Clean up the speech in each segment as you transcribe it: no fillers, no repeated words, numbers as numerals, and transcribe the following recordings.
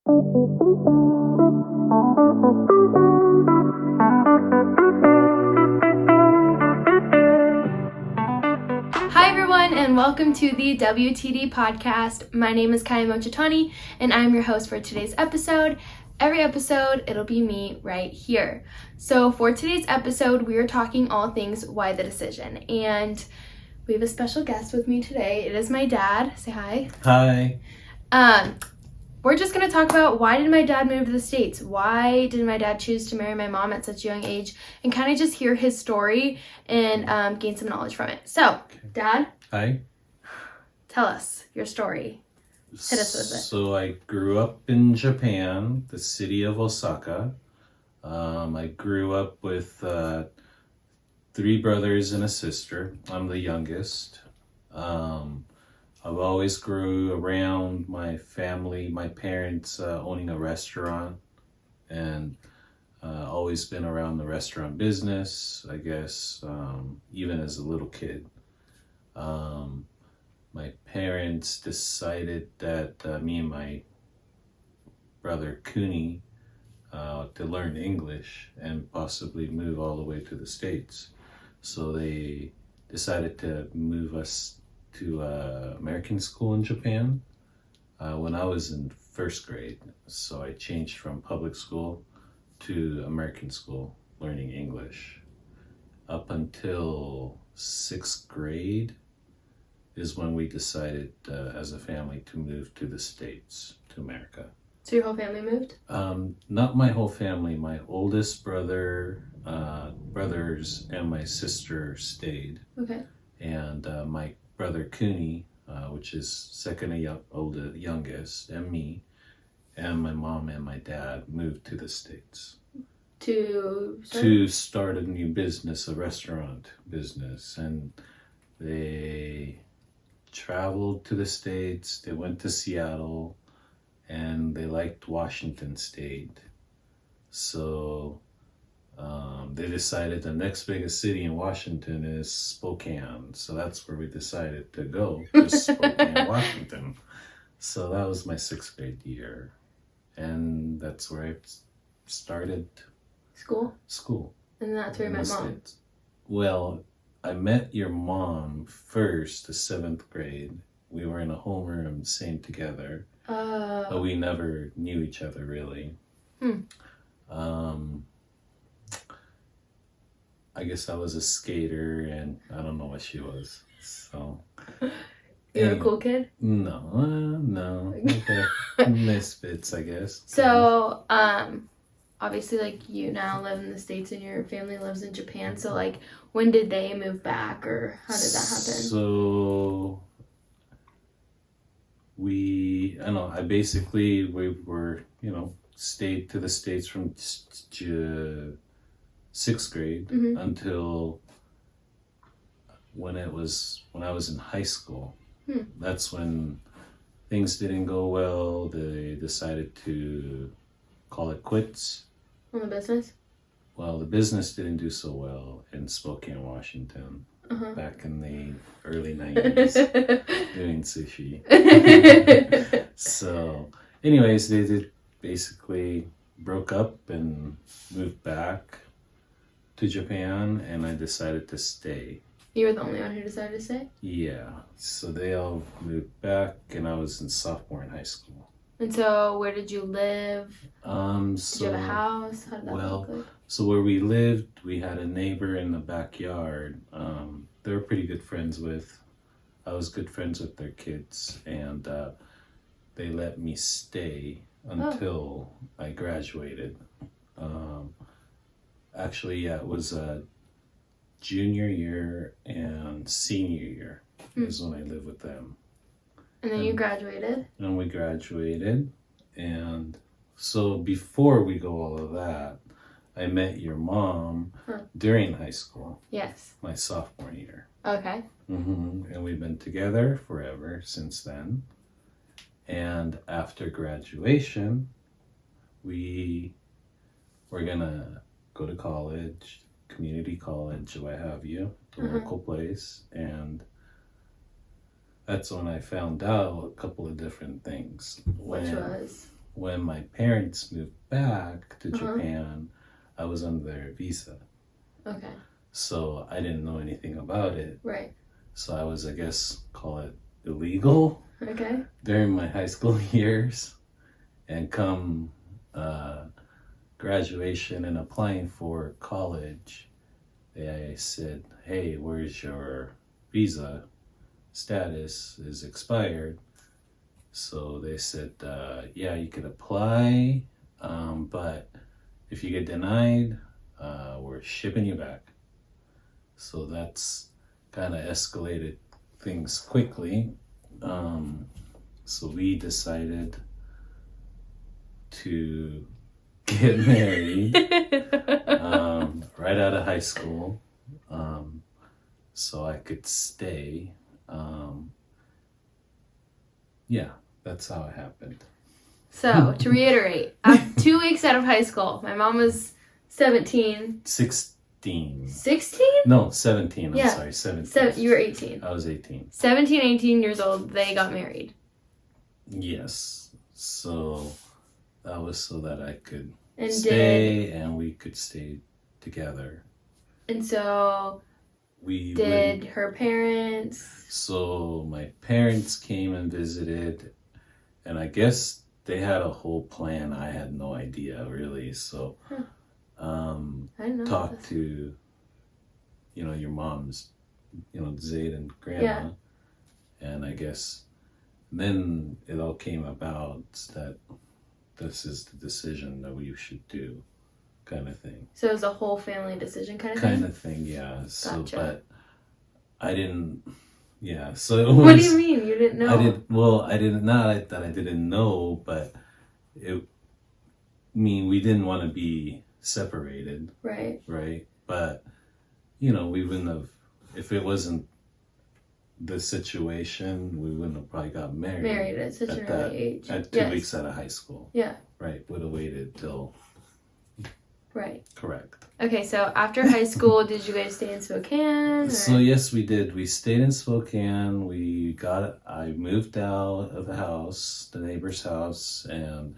Hi everyone, and welcome to the WTD podcast. My name is Kyia Mochitani, and I'm your host for today's episode. Every episode, it'll be me right here. So for today's episode, we are talking all things Why the Decision, and we have a special guest with me today. It is my dad. Say hi. Hi. We're just going to talk about why did my dad move to the States? Why did my dad choose to marry my mom at such a young age? And kind of just hear his story and gain some knowledge from it. So, Dad? Hi. Tell us your story. Hit us with it. So I grew up in Japan, the city of Osaka. I grew up with 3 brothers and a sister. I'm the youngest. I've always grew around my family, my parents owning a restaurant, and always been around the restaurant business, I guess, even as a little kid. My parents decided that me and my brother Cooney to learn English and possibly move all the way to the States. So they decided to move us to American school in Japan when I was in first grade. So I changed from public school to American school, learning English. Up until 6th grade is when we decided as a family to move to the States, to America. So your whole family moved? Not my whole family. My oldest brothers and my sister stayed. Okay. And my brother Cooney, which is second youngest, and me, and my mom and my dad moved to the States. To start a new business, a restaurant business. And they traveled to the States, they went to Seattle, and they liked Washington State. So they decided the next biggest city in Washington is Spokane. So that's where we decided to go, to Spokane, Washington. So that was my 6th grade year. And that's where I started school. And that's where you met Mom. States. Well, I met your mom first, the 7th grade. We were in a homeroom, same together. But we never knew each other really. I guess I was a skater and I don't know what she was. So You're a cool kid? No. Okay. Misfits, I guess. So, obviously, like, you now live in the States and your family lives in Japan. So, like, when did they move back or how did that happen? So, we were, stayed to the States from 6th grade until when I was in high school. That's when things didn't go well. They decided to call it quits. On the business? Well, the business didn't do so well in Spokane, Washington, back in the early 90s, doing sushi. So, anyways, they basically broke up and moved back to Japan, and I decided to stay. You were the only one who decided to stay? Yeah. So they all moved back, and I was in sophomore in high school. And so, where did you live? Did you have a house? How did that look like? So where we lived, we had a neighbor in the backyard. They were pretty good friends with. I was good friends with their kids, and they let me stay until I graduated. Actually, it was junior year and senior year is when I lived with them. And then you graduated? And we graduated. And so before we go all of that, I met your mom during high school. Yes. My sophomore year. Okay. And we've been together forever since then. And after graduation, we were gonna go to college, community college, what have you, the local place. And that's when I found out a couple of different things. Which was? when my parents moved back to Uh-huh. Japan, I was on their visa. Okay. So I didn't know anything about it. Right. So I was, I guess, call it illegal Okay. during my high school years. And come graduation and applying for college, they said, hey, where's your visa? Status is expired. So they said, yeah, you could apply, but if you get denied, we're shipping you back. So that's kind of escalated things quickly. So we decided to get married right out of high school, so I could stay. Yeah, that's how it happened. So, to reiterate, after 2 weeks out of high school, my mom was 17. 16. 16? No, 17. I'm Yeah. sorry, 17. You were 18. I was 18. 17, 18 years old, they got married. Yes. So that was so that I could And stay and we could stay together. so We did would, her parents... so my parents came and visited, and I guess they had a whole plan. I had no idea really. So I didn't know talked this. to, your mom's, Zayd and grandma. And I guess then it all came about that this is the decision that we should do, kind of thing. So it was a whole family decision kind of Kind thing? of thing, yeah. So, Gotcha. but I didn't, yeah. So it was. What do you mean? You didn't know? I didn't, not that I didn't know, but we didn't want to be separated, Right. right? But, we wouldn't have, if it wasn't the situation, we wouldn't have probably got Married at such an early age. at 2 Yes. weeks out of high school. Yeah. Right, would have waited till, Right. correct. Okay, so after high school, did you guys stay in Spokane? Or? So yes, we did. We stayed in Spokane. I moved out of the house, the neighbor's house, and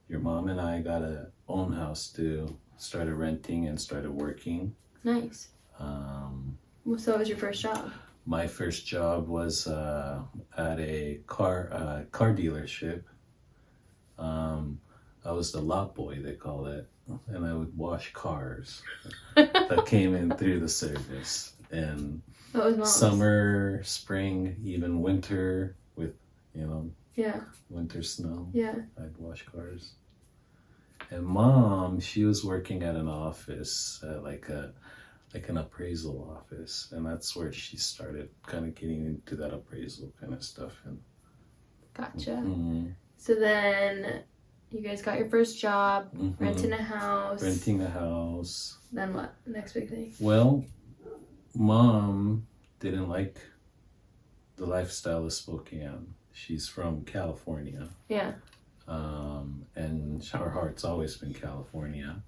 your mom and I got a own house too. Started renting and started working. Nice. So what was your first job? My first job was at a car dealership. I was the lot boy, they call it, and I would wash cars that came in through the service. And What was mom's? summer, spring, even winter with, Yeah. winter snow, Yeah. I'd wash cars. And mom, she was working at an office, like an appraisal office, and that's where she started kind of getting into that appraisal kind of stuff. And Gotcha. mhm, So then you guys got your first job, mhm. renting a house. Renting a house. Then what? Next big thing. Well, mom didn't like the lifestyle of Spokane. She's from California. Yeah. And her heart's always been California.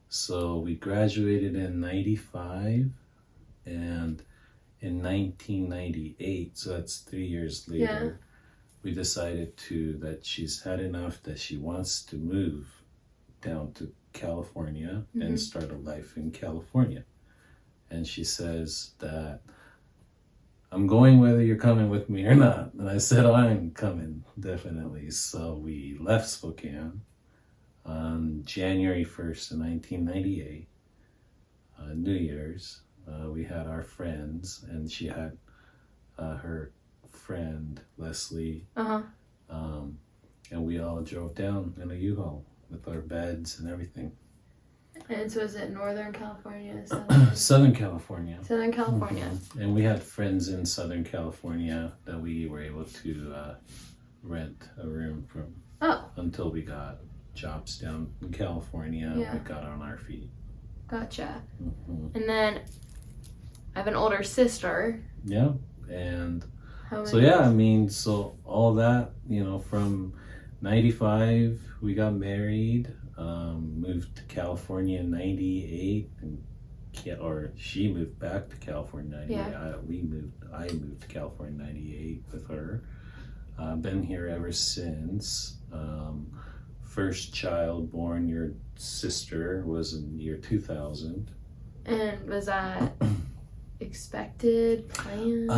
So we graduated in 95, and in 1998, so that's 3 years later, we decided that she's had enough, that she wants to move down to California and start a life in California. And she says that, I'm going whether you're coming with me or not. And I said, I'm coming, definitely. So we left Spokane on January 1st of 1998, New Year's. We had our friends, and she had her friend, Leslie, Uh-huh. and we all drove down in a U-Haul with our beds and everything. And so is it Northern California? Southern California. Southern California. Mhm. And we had friends in Southern California that we were able to rent a room from until we got jobs down in California and we got on our feet. Gotcha. Mhm. And then I have an older sister. Yeah, and How so many? so all that, from 95 we got married, moved to California in 98, and she moved back to California in 98. I moved to California in 98 with her. Been here ever since. first child born, your sister, was in the year 2000. And was that expected, planned?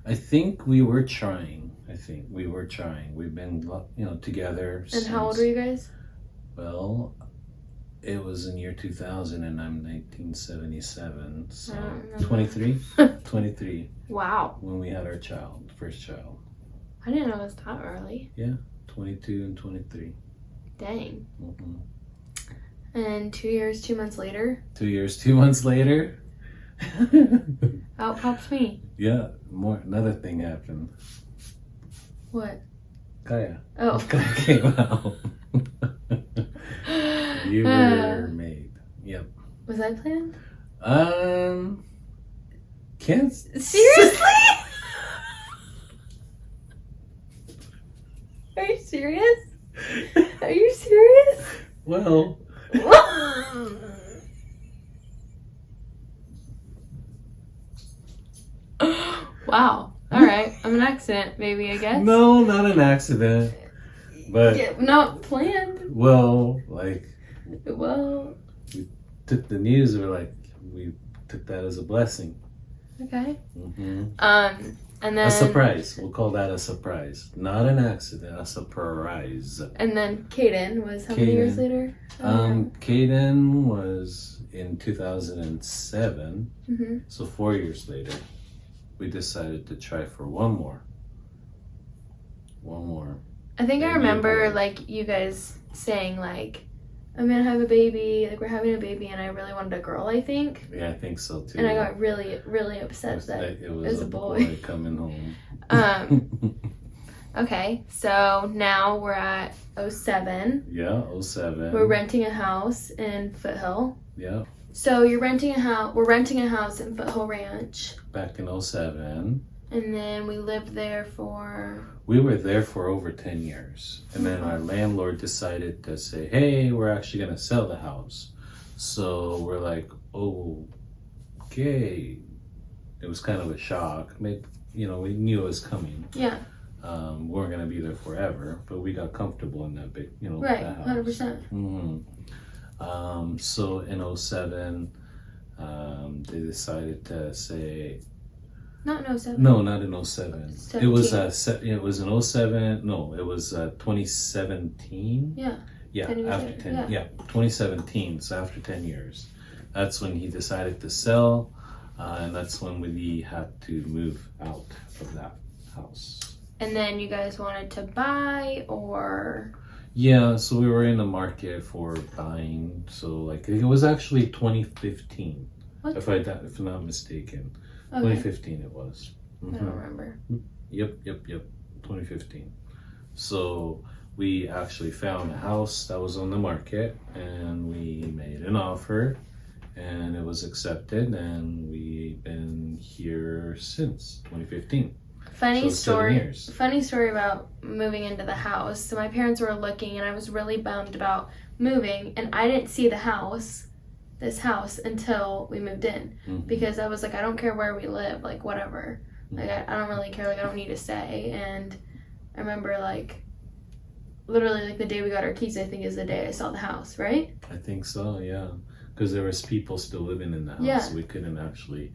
I think we were trying. We've been, together since. And how old were you guys? Well, it was in year 2000 and I'm 1977, so 23? 23. Wow. When we had our first child. I didn't know it was that early. Yeah, 22 and 23. Dang. Mm-hmm. And 2 years, 2 months later? 2 years, 2 months later. Out pops me. Yeah, another thing happened. What? Kyia. Oh. Kyia came out. You were made. Yep. Was I planned? Can't. Seriously? Are you serious? Are you serious? Well. Wow. All right. I'm an accident, maybe, I guess. No, not an accident. But. Yeah, not planned. Well, Well. We took the news, we took that as a blessing. Okay. Mm-hmm. And then. A surprise. We'll call that a surprise. Not an accident, a surprise. And then Kaden was how many years later? Kaden was in 2007. Mm-hmm. So 4 years later, we decided to try for one more. I think I remember you guys saying I'm gonna have a baby, we're having a baby, and I really wanted a girl, I think. Yeah, I think so too. And I got really, really upset that it was a boy coming home. Okay, so now we're at 07. Yeah, 07. We're renting a house in Foothill. Yeah. So we're renting a house in Foothill Ranch. Back in 07. And then we lived there for... We were there for over 10 years. And then our landlord decided to say, hey, we're actually going to sell the house. So we're like, oh, okay. It was kind of a shock. We knew it was coming. Yeah. We weren't going to be there forever, but we got comfortable in that big, right, that house. 100%. Mm-hmm. So in 07, they decided to say... Not in 07. No, not in 07. 17. It was it was in 07. No, it was 2017. Yeah. Yeah, after 10. Yeah, 2017. So after 10 years, that's when he decided to sell, and that's when we had to move out of that house. And then you guys wanted to buy, or? Yeah, so we were in the market for buying. So it was actually 2015, What? if I'm not mistaken. Okay. 2015 it was. Mm-hmm. I don't remember. Yep. 2015. So we actually found a house that was on the market, and we made an offer, and it was accepted, and we've been here since 2015. Funny story. 7 years. Funny story about moving into the house. So my parents were looking, and I was really bummed about moving, and I didn't see this house until we moved in, because I was like, I don't care where we live, whatever, I don't really care, I don't need to stay. And I remember literally the day we got our keys, I think, is the day I saw the house, right? I think so, yeah, because there was people still living in the house. Yeah. So we couldn't actually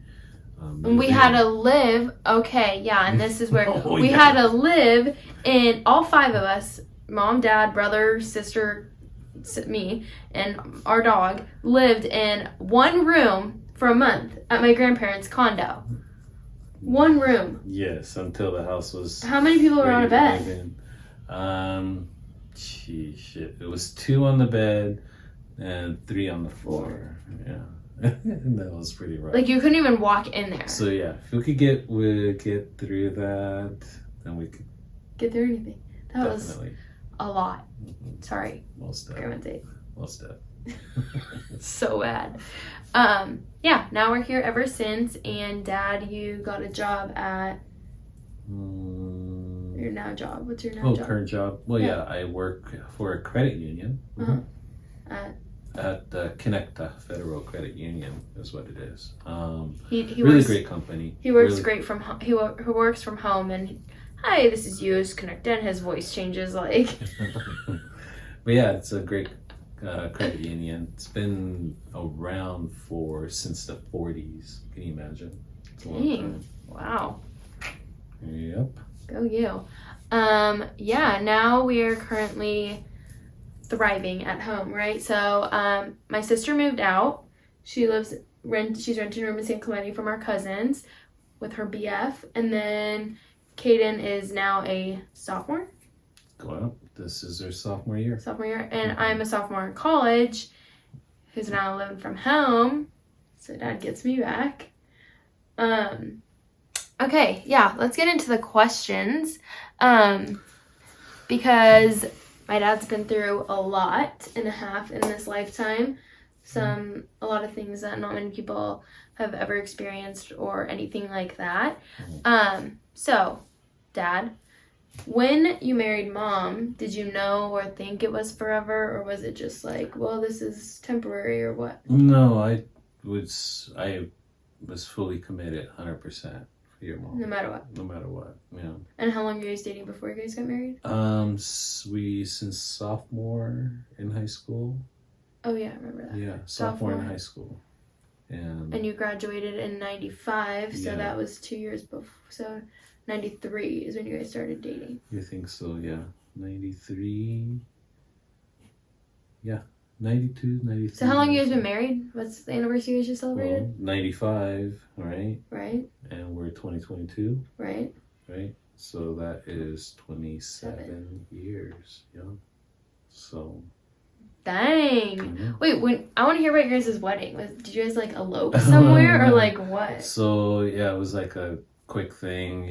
and we had to live, and this is where we had to live in, all 5 of us, mom, dad, brother, sister, me, and our dog, lived in one room for a month at my grandparents' condo. One room. Yes, until the house was... How many people were on a bed? It was 2 on the bed and 3 on the floor. Yeah. That was pretty rough. You couldn't even walk in there. So yeah, if we could get through that, then we could get through anything. That definitely. Was a lot. Sorry. Most Grandma tape. Most of. So bad. Yeah, now we're here ever since, and Dad, you got a job at your now job. What's your now job? Current job. Well, yeah, I work for a credit union. At Connecta Federal Credit Union is what it is. He really works, great company. He works great from home. He works from home, and hi, this is Yu Connecta, and his voice changes But yeah, it's a great credit union. It's been around since the 40s. Can you imagine? It's a long time. Dang. Wow. Yep. Go you. Yeah, now we are currently thriving at home, right? So my sister moved out. She's renting a room in San Clemente from our cousins with her BF. And then Kaden is now a sophomore. Well, this is her sophomore year. And I'm a sophomore in college who's now living from home. So Dad gets me back. Okay, yeah, let's get into the questions. Because my dad's been through a lot and a half in this lifetime. A lot of things that not many people have ever experienced or anything like that. So, Dad, when you married Mom, did you know or think it was forever, or was it just like, well, this is temporary, or what? No, I was fully committed 100% for your mom. No matter what. No matter what, yeah. And how long were you guys dating before you guys got married? Since sophomore in high school. Oh yeah, I remember that. Yeah, sophomore in high school. And you graduated in 95, so yeah. That was 2 years before. So 93 is when you guys started dating. You think so, yeah. 93. Yeah, 92, 93. So how long you guys been married? What's the anniversary you guys just celebrated? Well, 95, right? Right. And we're 2022. Right. Right? So that is 27 years, yeah. So... Dang. Mm-hmm. Wait, I want to hear about your guys' wedding. Did you guys like elope somewhere or like what? So yeah, it was like a quick thing,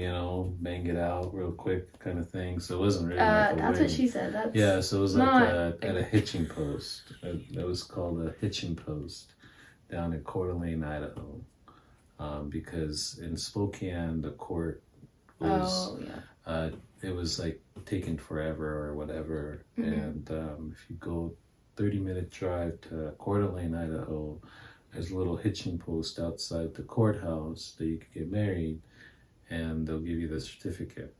bang it out real quick kind of thing. So it wasn't really like a that's wedding. what she said. That's yeah, so it was not... like at a hitching post. It was called a hitching post down in Coeur d'Alene, Idaho. Because in Spokane, the court was, it was like taking forever or whatever. Mm-hmm. And if you go 30-minute drive to Coeur d'Alene, Idaho, there's a little hitching post outside the courthouse that you could get married, and they'll give you the certificate.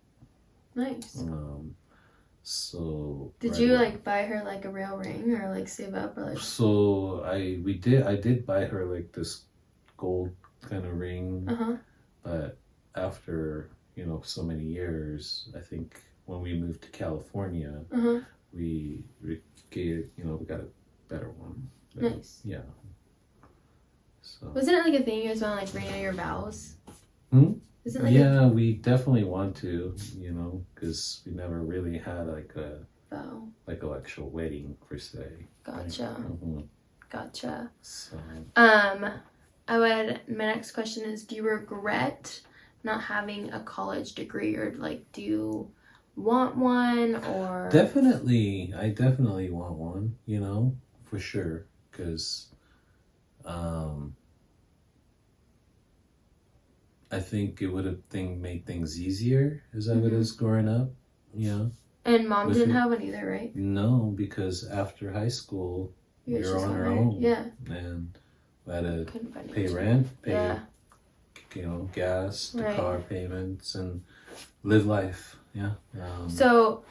Nice. So did you like buy her like a real ring or like save up or like? So I did buy her like this gold kind of ring, but after so many years, I think when we moved to California, we got a better one. Nice. Yeah. So wasn't it like a thing you guys want to like renew your vows? Isn't like yeah, we definitely want to, because we never really had like a vow, like an actual wedding per se. Gotcha. Right? Gotcha. So my next question is, do you regret not having a college degree, or like do you want one? Or I definitely want one, for sure, because I think it would have made things easier as I was growing up, And Mom didn't have one either, right? No, because after high school, you're on your own. Yeah. And we had to pay rent, pay gas, the car payments, and live life. Yeah. So,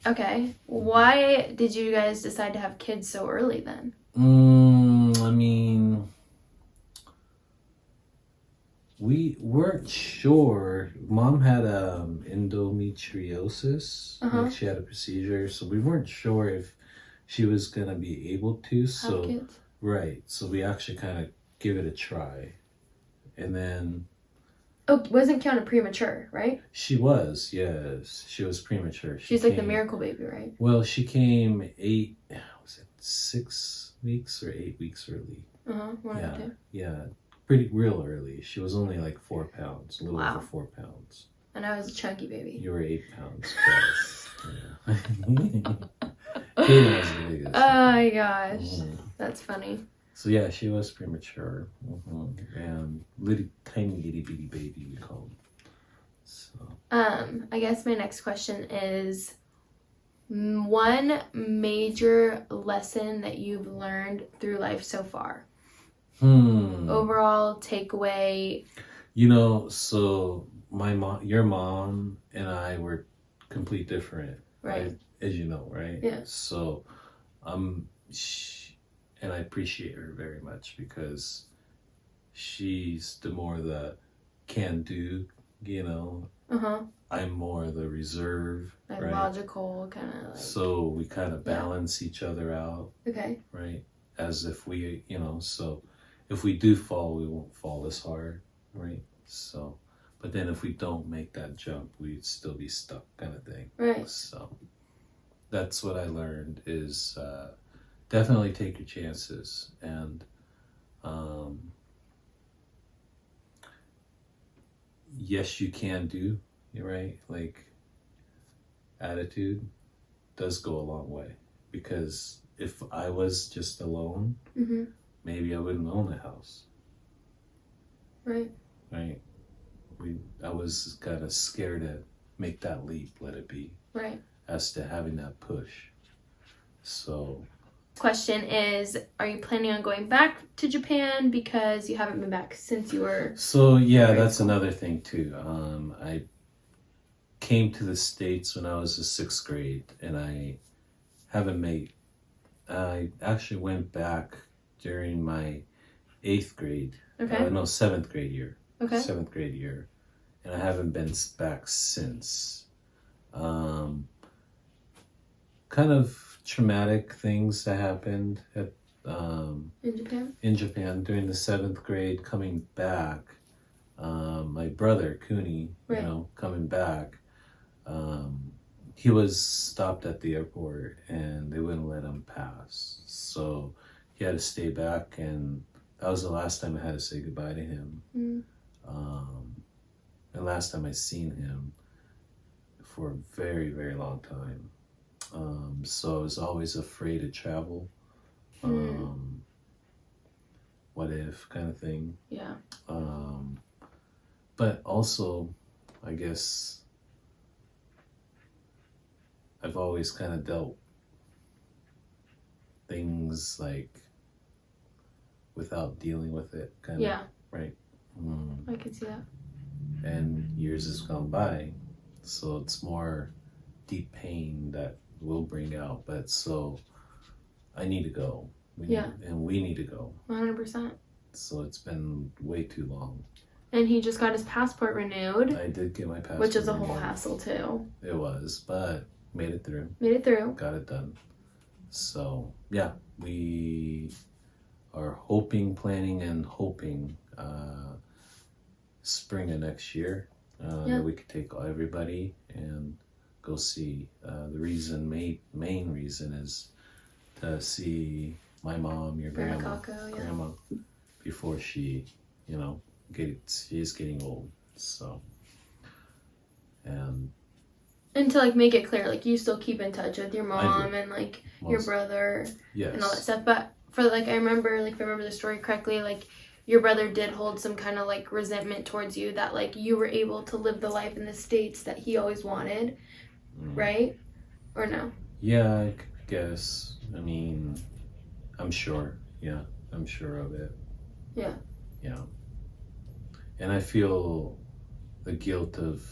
okay, why did you guys decide to have kids so early then? I mean, we weren't sure. Mom had endometriosis. Like she had a procedure, so we weren't sure if she was gonna be able to. So have kids. Right. So we actually kind of give it a try, and then. Oh, wasn't counted premature, right? She was, yes. She was premature. She's like the miracle baby, right? Well, she came 6 weeks or 8 weeks early. One of the two. Yeah, pretty real early. She was only like 4 pounds, a little over 4 pounds. And I was a chunky baby. You were 8 pounds plus. Kaden was the biggest. Oh my gosh, that's funny. So yeah, she was premature, and little tiny itty bitty baby we call him. So. I guess my next question is one major lesson that you've learned through life so far. Overall takeaway. So your mom and I were complete different, right? As you know, right? Yeah. So And I appreciate her very much because she's the more the can do, you know. I'm more the reserve, like right? logical kind of like. So we kind of balance each other out, Okay. right? As if we, you know, so if we do fall, we won't fall as hard, right? So, but then if we don't make that jump, we'd still be stuck, kind of thing. Right. So that's what I learned is definitely take your chances, and yes, you can do, you're right, like attitude does go a long way, because if I was just alone, maybe I wouldn't own a house. Right. I was kind of scared to make that leap, let it be. Right. As to having that push. So. Question is, are you planning on going back to Japan because you haven't been back since you were? So yeah, that's another thing too. I came to the States when I was in 6th grade, and I actually went back during my 8th grade. Okay. 7th grade year. Okay. 7th grade year, and I haven't been back since. Kind of traumatic things that happened at in Japan during the 7th grade. Coming back, my brother Kuni, right. Coming back, he was stopped at the airport and they wouldn't let him pass, so he had to stay back, and that was the last time I had to say goodbye to him. And last time I seen him for a very, very long time. So I was always afraid to travel. What if kind of thing. Yeah. But also, I guess I've always kind of dealt things like without dealing with it, kind of. Right. I can see that. And years has gone by, so it's more deep pain that will bring out. But so I need to go. We need to go. 100%. So it's been way too long. And he just got his passport renewed. I did get my passport, which is a whole hassle too. It was, but made it through. Got it done. So yeah, we are planning and hoping spring of next year that we could take everybody and go see. The main reason is to see my mom, your grandma, before she, she is getting old. So, and to like make it clear, like you still keep in touch with your mom and like your brother and all that stuff. But for like, I remember, like if I remember the story correctly, like your brother did hold some kind of like resentment towards you that like you were able to live the life in the States that he always wanted, right? Or no? Yeah, I guess. I mean, I'm sure. Yeah, I'm sure of it. Yeah. Yeah. And I feel the guilt of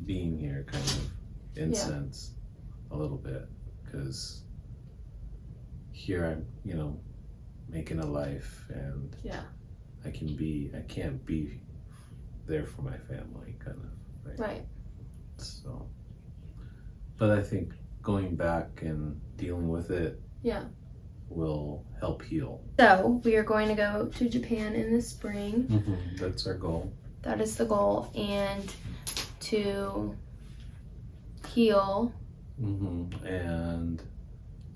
being here, kind of, in sense, a little bit, because here I'm, making a life, and I can't be there for my family, kind of, right? So, but I think going back and dealing with it, will help heal. So we are going to go to Japan in the spring. That's our goal. That is the goal, and to heal. And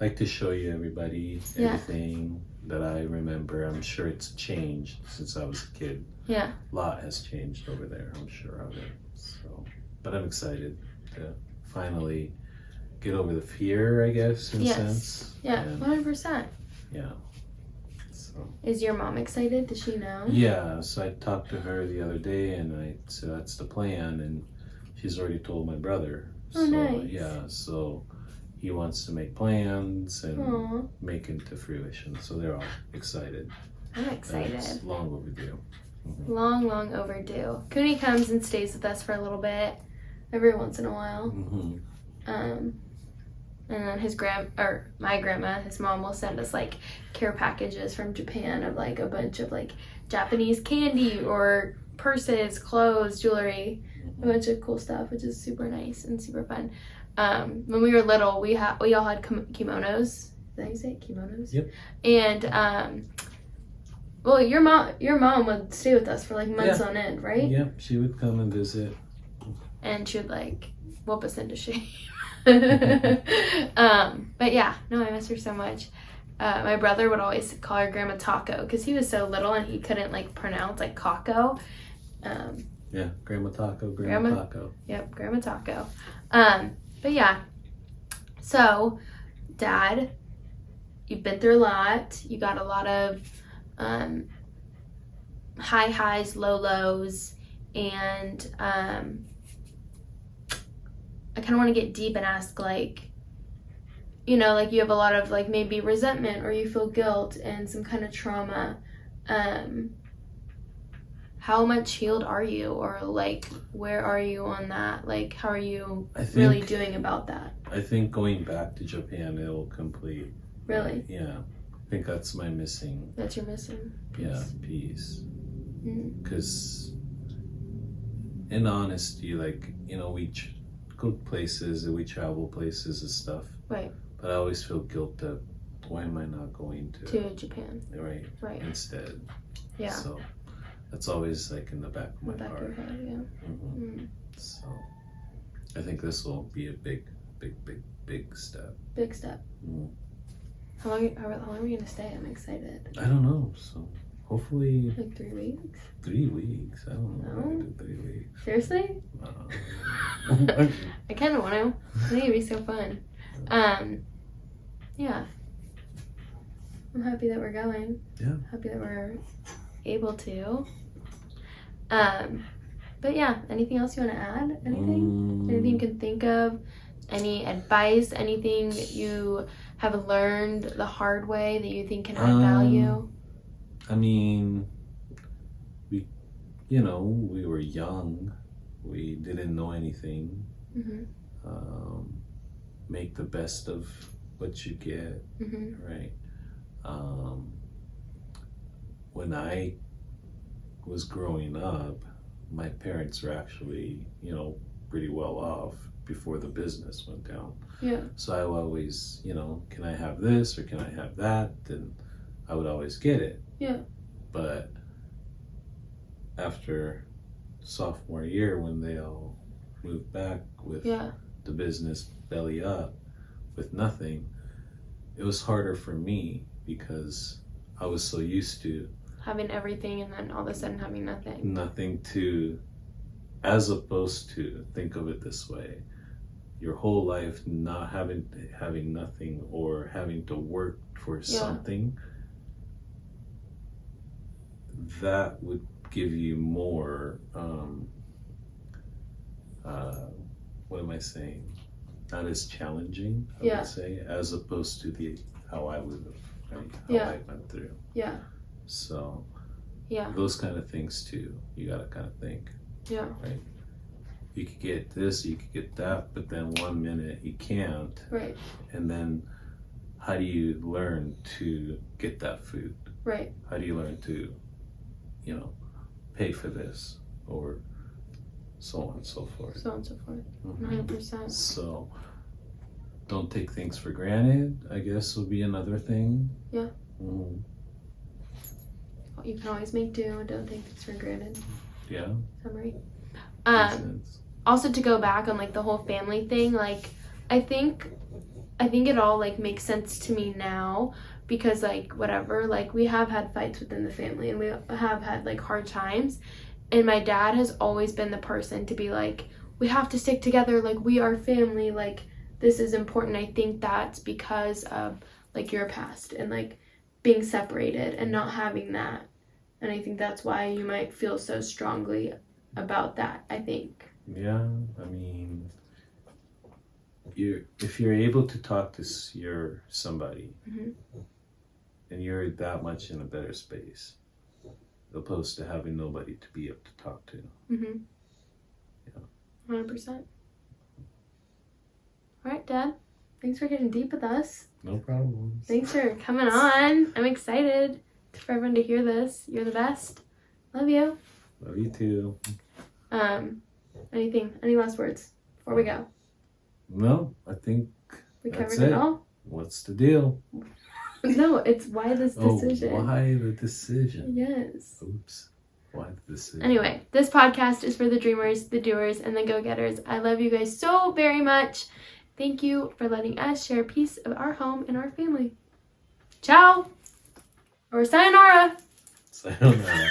like to show you everybody everything that I remember. I'm sure it's changed since I was a kid. Yeah. A lot has changed over there, I'm sure of it. So, but I'm excited to finally get over the fear, I guess, in a sense. Yeah, 100%. Yeah. So. Is your mom excited? Does she know? Yeah, so I talked to her the other day, and I said that's the plan, and she's already told my brother. Oh, nice. Yeah, so he wants to make plans and make it to fruition. So they're all excited. I'm excited. It's long overdue. Long overdue. Kuni comes and stays with us for a little bit, every once in a while. And then my grandma, his mom will send us like care packages from Japan of like a bunch of like Japanese candy or purses, clothes, jewelry, a bunch of cool stuff, which is super nice and super fun. When we were little, we all had kimonos. Is that how you say it? Kimonos? Yep. And well, your mom would stay with us for like months on end, right? Yep, she would come and visit. And she would like whoop us into shape. But yeah, no, I miss her so much. My brother would always call her Grandma Taco because he was so little and he couldn't like pronounce like Caco. Yeah, Grandma Taco, Grandma Taco. Yep, Grandma Taco. But yeah, so Dad, you've been through a lot. You got a lot of high highs, low lows, and I kind of want to get deep and ask, like, you know, like you have a lot of like maybe resentment or you feel guilt and some kind of trauma. How much healed are you, or like where are you on that? Like, how are you really doing about that? I think going back to Japan, it'll complete. Really? Yeah. I think that's my missing. That's your missing piece. Yeah, piece. Mm-hmm. Because in honesty, like, you know, we go places and we travel places and stuff. Right. But I always feel guilt that why am I not going to Japan? Right. Instead. Yeah. So that's always like in the back of my heart. Of your head, yeah. Mm-hmm. Mm. So I think this will be a big step. Big step. Mm. How long are we gonna stay? I'm excited. I don't know. So hopefully like 3 weeks. 3 weeks. I don't know. No? I do 3 weeks. Seriously? I kind of want to. I think it'd be so fun. Yeah. I'm happy that we're going. Yeah. Happy that we're able to. But yeah, anything else you want to add? Anything? Anything you can think of? Any advice? Anything that you have learned the hard way that you think can add value? I mean, we were young. We didn't know anything. Mm-hmm. Make the best of what you get, right? When I was growing up, my parents were actually, pretty well off before the business went down. Yeah. So I always, can I have this or can I have that? And I would always get it. Yeah. But after sophomore year, when they all moved back with the business belly up with nothing, it was harder for me because I was so used to having everything and then all of a sudden having nothing. Nothing to, as opposed to, think of it this way, your whole life not having nothing or having to work for something, that would give you more, what am I saying? Not as challenging, I would say, as opposed to how I would have, right? How I went through. Yeah. So, those kind of things too, you gotta kind of think. Yeah. Right? You could get this, you could get that, but then 1 minute you can't. Right. And then how do you learn to get that food? Right. How do you learn to, pay for this or so on and so forth? So on and so forth. 100%. So don't take things for granted, I guess would be another thing. Yeah. Mm-hmm. You can always make do and don't take things for granted. Yeah. Summary. Also to go back on like the whole family thing, like I think it all like makes sense to me now because like whatever, like we have had fights within the family and we have had like hard times, and my dad has always been the person to be like, we have to stick together, like we are family, like this is important. I think that's because of like your past and like being separated and not having that. And I think that's why you might feel so strongly about that, I think. Yeah, I mean, if you're able to talk to somebody, and you're that much in a better space, opposed to having nobody to be able to talk to. 100%. All right, Dad. Thanks for getting deep with us. No problem. Thanks for coming on. I'm excited for everyone to hear this. You're the best. Love you. Love you too. Any last words before we go? No, I think We that's covered it all? What's the deal? No, it's why this decision. Oh, why the decision? Yes. Oops. Why the decision? Anyway, this podcast is for the dreamers, the doers, and the go-getters. I love you guys so very much. Thank you for letting us share a piece of our home and our family. Ciao! Or sayonara! Sayonara.